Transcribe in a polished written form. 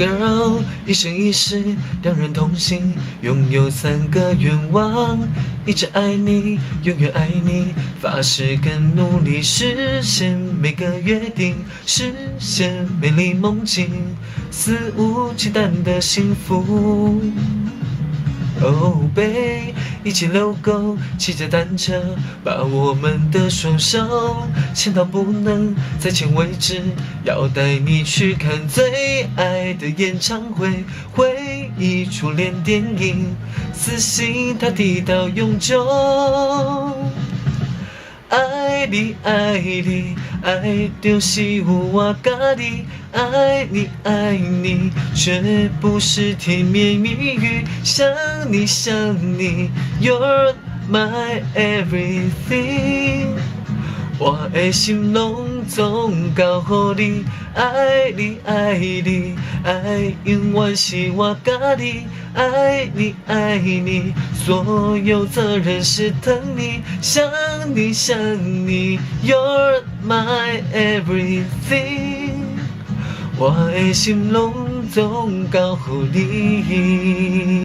Girl， 一生一世，两人同行，拥有3个愿望：一直爱你，永远爱你，发誓更努力实现每个约定，实现美丽梦境，肆无忌惮的幸福。Oh babe， 一起遛狗，骑着单车，把我们的双手牵到不能再牵为止，要带你去看最爱的演唱会，回忆初恋电影，死心塌地到永久。爱你爱你爱就是我家己，爱你爱你却不是甜言蜜语，想你想你 You're my everything， 我的心拢总交予你，爱你爱你爱永远是我家己，爱你爱你所有责任是疼你，想你想你 You're my everything， 我的心拢总交予你。